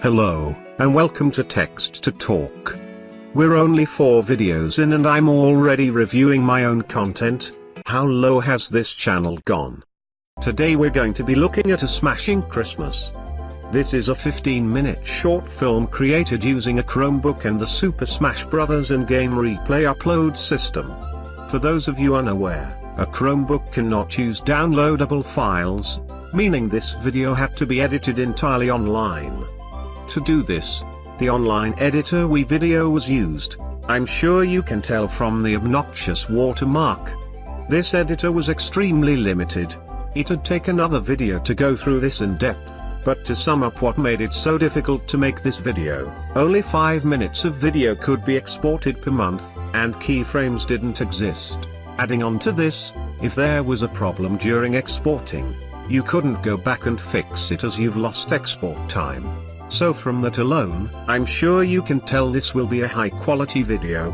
Hello, and welcome to Text to Talk. We're only 4 videos in and I'm already reviewing my own content. How low has this channel gone? Today we're going to be looking at A Smashing Christmas. This is a 15-minute short film created using a Chromebook and the Super Smash Bros. And Game Replay upload system. For those of you unaware, a Chromebook cannot use downloadable files, meaning this video had to be edited entirely online. To do this, the online editor WeVideo was used. I'm sure you can tell from the obnoxious watermark. This editor was extremely limited. It'd take another video to go through this in depth, but to sum up what made it so difficult to make this video, only 5 minutes of video could be exported per month, and keyframes didn't exist. Adding on to this, if there was a problem during exporting, you couldn't go back and fix it as you've lost export time. So from that alone, I'm sure you can tell this will be a high quality video.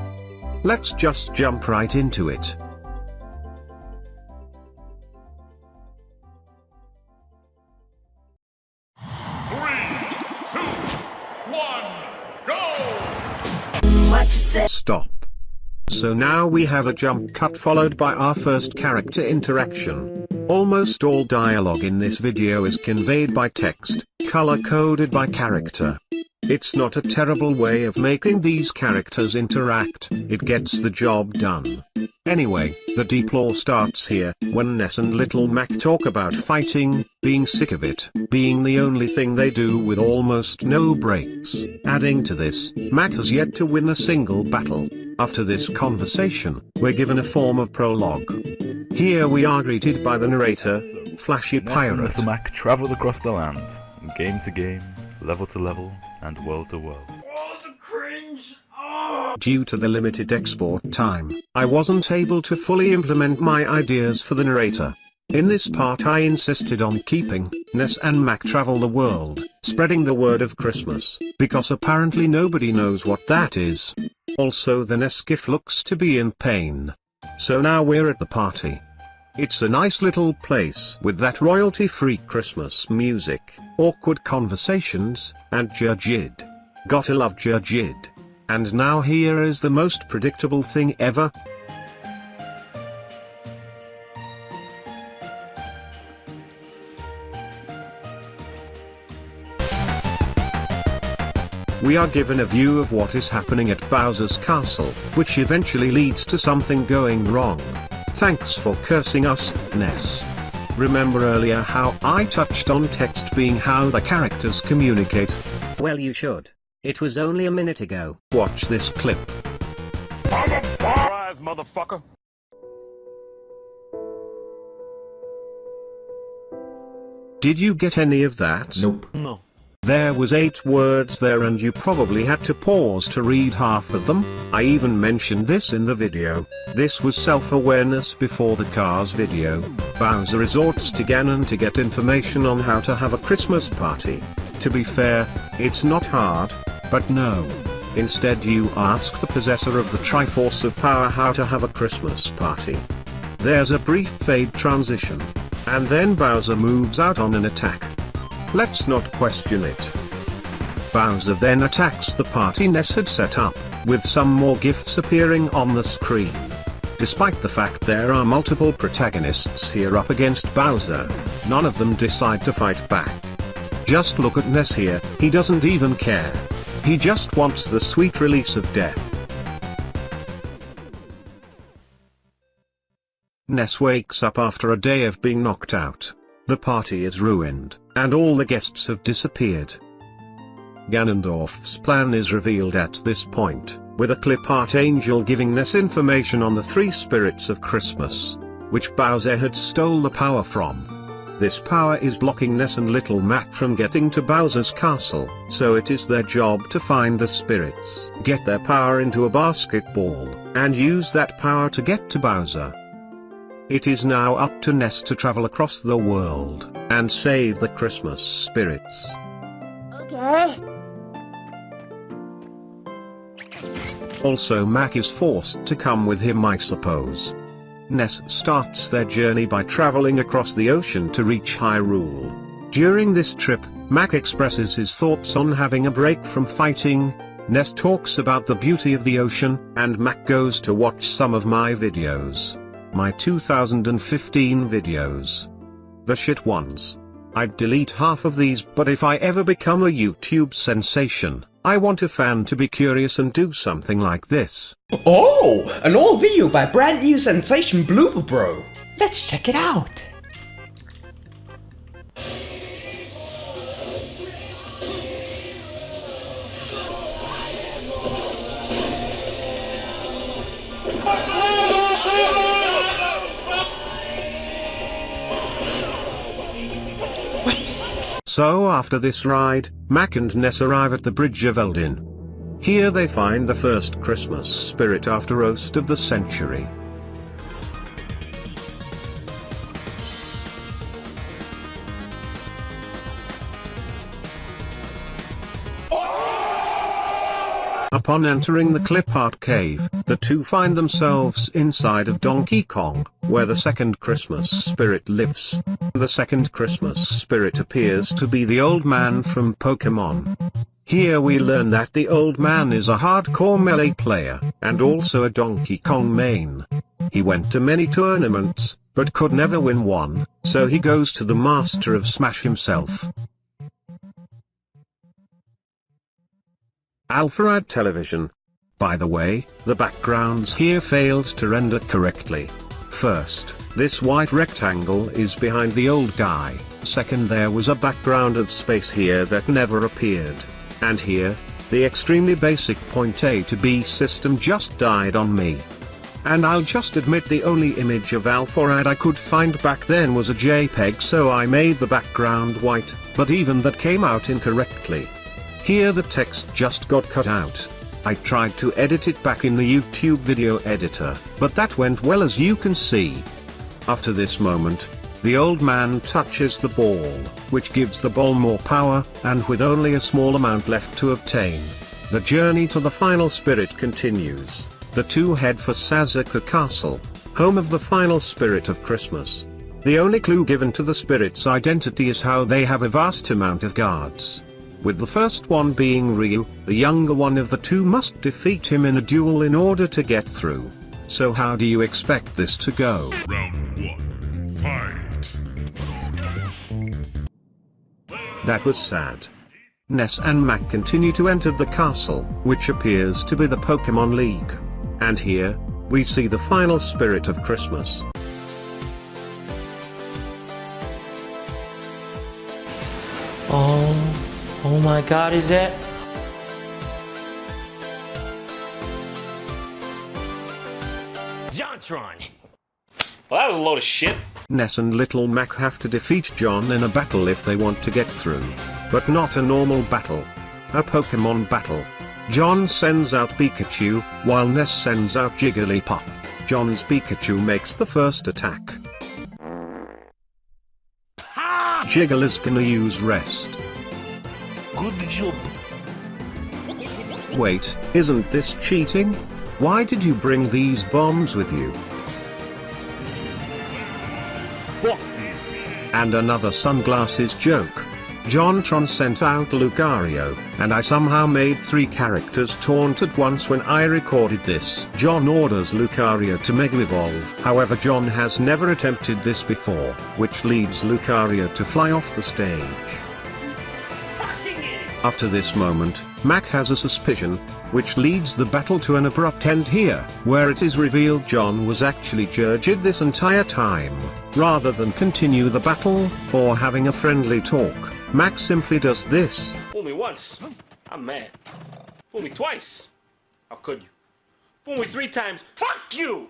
Let's just jump right into it. Stop. So now we have a jump cut followed by our first character interaction. Almost all dialogue in this video is conveyed by text, color-coded by character. It's not a terrible way of making these characters interact, it gets the job done. Anyway, the deep lore starts here, when Ness and Little Mac talk about fighting, being sick of it, being the only thing they do with almost no breaks. Adding to this, Mac has yet to win a single battle. After this conversation, we're given a form of prologue. Here we are greeted by the narrator, Flashy Ness Pirate. and Little Mac travel across the land, game to game, level to level, and world to world. Oh, the cringe! Oh. Due to the limited export time, I wasn't able to fully implement my ideas for the narrator. In this part I insisted on keeping Ness and Mac travel the world, spreading the word of Christmas, because apparently nobody knows what that is. Also the Ness gif looks to be in pain. So now we're at the party. It's a nice little place with that royalty-free Christmas music, awkward conversations, and Jid. Gotta love Jid. And now here is the most predictable thing ever. We are given a view of what is happening at Bowser's castle, which eventually leads to something going wrong. Thanks for cursing us, Ness. Remember earlier how I touched on text being how the characters communicate? Well, you should. It was only a minute ago. Watch this clip. Surprise, motherfucker! Did you get any of that? Nope. No. There was 8 words there and you probably had to pause to read half of them. I even mentioned this in the video. This was self-awareness before the Cars video. Bowser resorts to Ganon to get information on how to have a Christmas party. To be fair, it's not hard, but no. Instead you ask the possessor of the Triforce of Power how to have a Christmas party. There's a brief fade transition. And then Bowser moves out on an attack. Let's not question it. Bowser then attacks the party Ness had set up, with some more gifs appearing on the screen. Despite the fact there are multiple protagonists here up against Bowser, none of them decide to fight back. Just look at Ness here, he doesn't even care. He just wants the sweet release of death. Ness wakes up after a day of being knocked out. The party is ruined, and all the guests have disappeared. Ganondorf's plan is revealed at this point, with a clip art angel giving Ness information on the 3 spirits of Christmas, which Bowser had stole the power from. This power is blocking Ness and Little Mac from getting to Bowser's castle, so it is their job to find the spirits, get their power into a basketball, and use that power to get to Bowser. It is now up to Ness to travel across the world, and save the Christmas spirits. Okay. Also Mac is forced to come with him, I suppose. Ness starts their journey by traveling across the ocean to reach Hyrule. During this trip, Mac expresses his thoughts on having a break from fighting, Ness talks about the beauty of the ocean, and Mac goes to watch some of my videos. My 2015 videos. The shit ones. I'd delete half of these, but if I ever become a YouTube sensation, I want a fan to be curious and do something like this. Oh, an old video by brand new sensation Blooper Bro. Let's check it out. So after this ride, Mac and Ness arrive at the Bridge of Eldin. Here they find the first Christmas spirit after roast of the century. Upon entering the clip art cave, the two find themselves inside of Donkey Kong, where the second Christmas spirit lives. The second Christmas spirit appears to be the old man from Pokémon. Here we learn that the old man is a hardcore melee player, and also a Donkey Kong main. He went to many tournaments, but could never win one, so he goes to the Master of Smash himself. Alpharad Television. By the way, the backgrounds here failed to render correctly. First, this white rectangle is behind the old guy. Second, there was a background of space here that never appeared. And here, the extremely basic point A to B system just died on me. And I'll just admit the only image of Alpharad I could find back then was a JPEG, so I made the background white, but even that came out incorrectly. Here the text just got cut out. I tried to edit it back in the YouTube video editor, but that went well, as you can see. After this moment, the old man touches the ball, which gives the ball more power, and with only a small amount left to obtain, the journey to the final spirit continues. The two head for Sazuka Castle, home of the final spirit of Christmas. The only clue given to the spirit's identity is how they have a vast amount of guards. With the first one being Ryu, the younger one of the two must defeat him in a duel in order to get through. So how do you expect this to go? Round 1. Fight! That was sad. Ness and Mac continue to enter the castle, which appears to be the Pokemon League. And here, we see the final spirit of Christmas. Oh my god, is it? JonTron! Well, that was a load of shit. Ness and Little Mac have to defeat John in a battle if they want to get through. But not a normal battle. A Pokemon battle. John sends out Pikachu, while Ness sends out Jigglypuff. John's Pikachu makes the first attack. Jiggle is gonna use rest. Good job. Wait, isn't this cheating? Why did you bring these bombs with you? Fuck. And another sunglasses joke. JonTron sent out Lucario, and I somehow made 3 characters taunt at once when I recorded this. John orders Lucario to Mega Evolve. However, John has never attempted this before, which leads Lucario to fly off the stage. After this moment, Mac has a suspicion, which leads the battle to an abrupt end here, where it is revealed John was actually judged this entire time. Rather than continue the battle, or having a friendly talk, Mac simply does this. Fool me once, I'm mad. Fool me twice, how could you? Fool me 3 times, fuck you!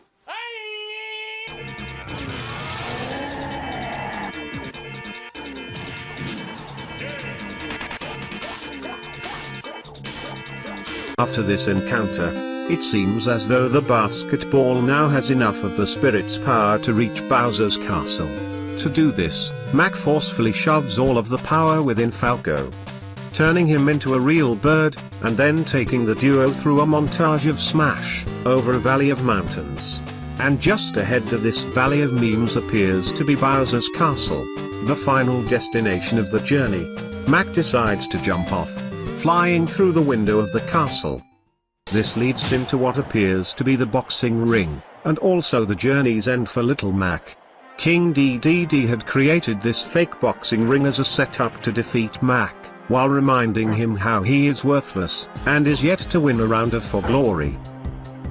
After this encounter, it seems as though the basketball now has enough of the spirit's power to reach Bowser's castle. To do this, Mac forcefully shoves all of the power within Falco, turning him into a real bird, and then taking the duo through a montage of Smash, over a valley of mountains. And just ahead of this valley of memes appears to be Bowser's castle, the final destination of the journey. Mac decides to jump off, flying through the window of the castle. This leads him to what appears to be the boxing ring, and also the journey's end for little Mac. King Dedede had created this fake boxing ring as a setup to defeat Mac, while reminding him how he is worthless, and is yet to win a round of For Glory.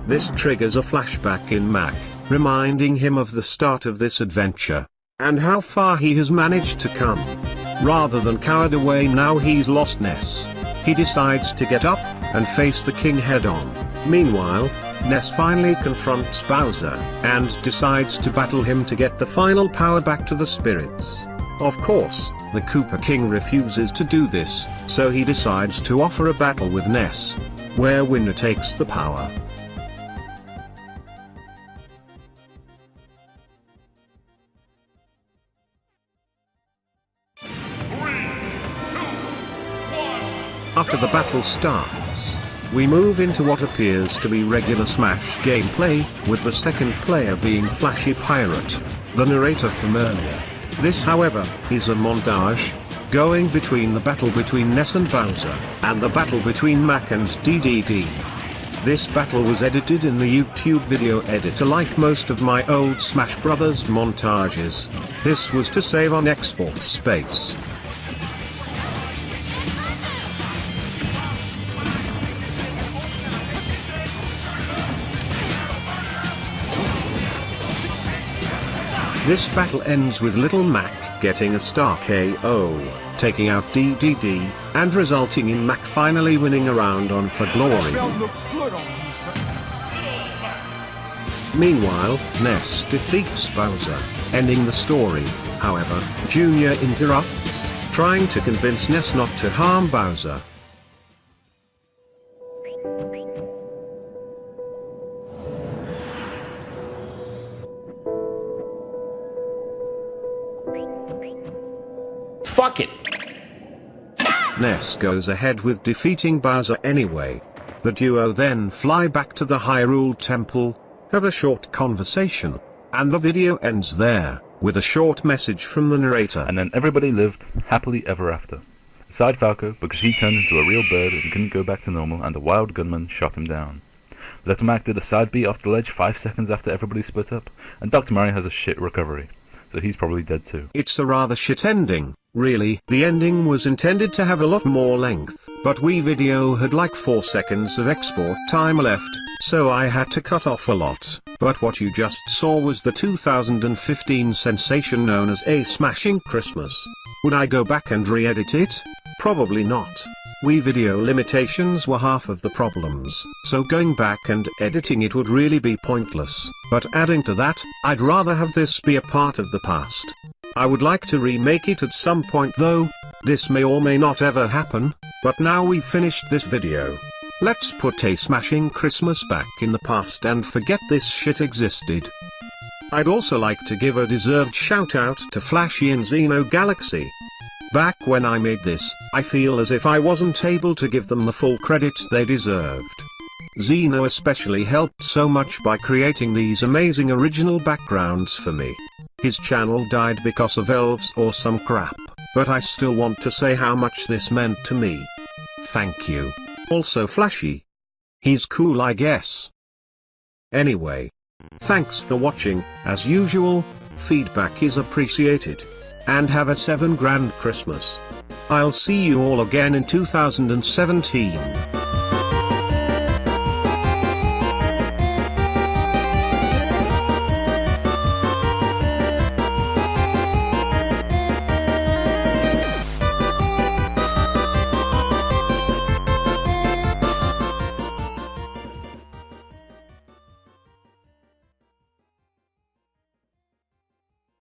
This triggers a flashback in Mac, reminding him of the start of this adventure, and how far he has managed to come. Rather than cowered away now he's lost Ness, he decides to get up, and face the king head-on. Meanwhile, Ness finally confronts Bowser, and decides to battle him to get the final power back to the spirits. Of course, the Koopa King refuses to do this, so he decides to offer a battle with Ness, where winner takes the power. After the battle starts, we move into what appears to be regular Smash gameplay, with the second player being Flashy Pirate, the narrator from earlier. This however, is a montage, going between the battle between Ness and Bowser, and the battle between Mac and Dedede. This battle was edited in the YouTube video editor like most of my old Smash Bros. Montages. This was to save on export space. This battle ends with Little Mac getting a star KO, taking out Dedede, and resulting in Mac finally winning a round on For Glory. Meanwhile, Ness defeats Bowser, ending the story. However, Junior interrupts, trying to convince Ness not to harm Bowser. Fuck it! Ness goes ahead with defeating Bowser anyway. The duo then fly back to the Hyrule Temple, have a short conversation, and the video ends there, with a short message from the narrator. And then everybody lived happily ever after. Aside Falco, because he turned into a real bird and couldn't go back to normal, and the wild gunman shot him down. Little Mac did a side B off the ledge 5 seconds after everybody split up, and Dr. Mario has a shit recovery, so he's probably dead too. It's a rather shit ending, really. The ending was intended to have a lot more length, but Wii Video had like 4 seconds of export time left, so I had to cut off a lot. But what you just saw was the 2015 sensation known as A Smashing Christmas. Would I go back and re-edit it? Probably not. Wii Video limitations were half of the problems, so going back and editing it would really be pointless. But adding to that, I'd rather have this be a part of the past. I would like to remake it at some point though. This may or may not ever happen, but now we've finished this video. Let's put A Smashing Christmas back in the past and forget this shit existed. I'd also like to give a deserved shout out to Flashy and Xeno Galaxy. Back when I made this, I feel as if I wasn't able to give them the full credit they deserved. Xeno especially helped so much by creating these amazing original backgrounds for me. His channel died because of elves or some crap, but I still want to say how much this meant to me. Thank you. Also Flashy. He's cool I guess. Anyway. Thanks for watching, as usual, feedback is appreciated. And have a 7 grand Christmas. I'll see you all again in 2017.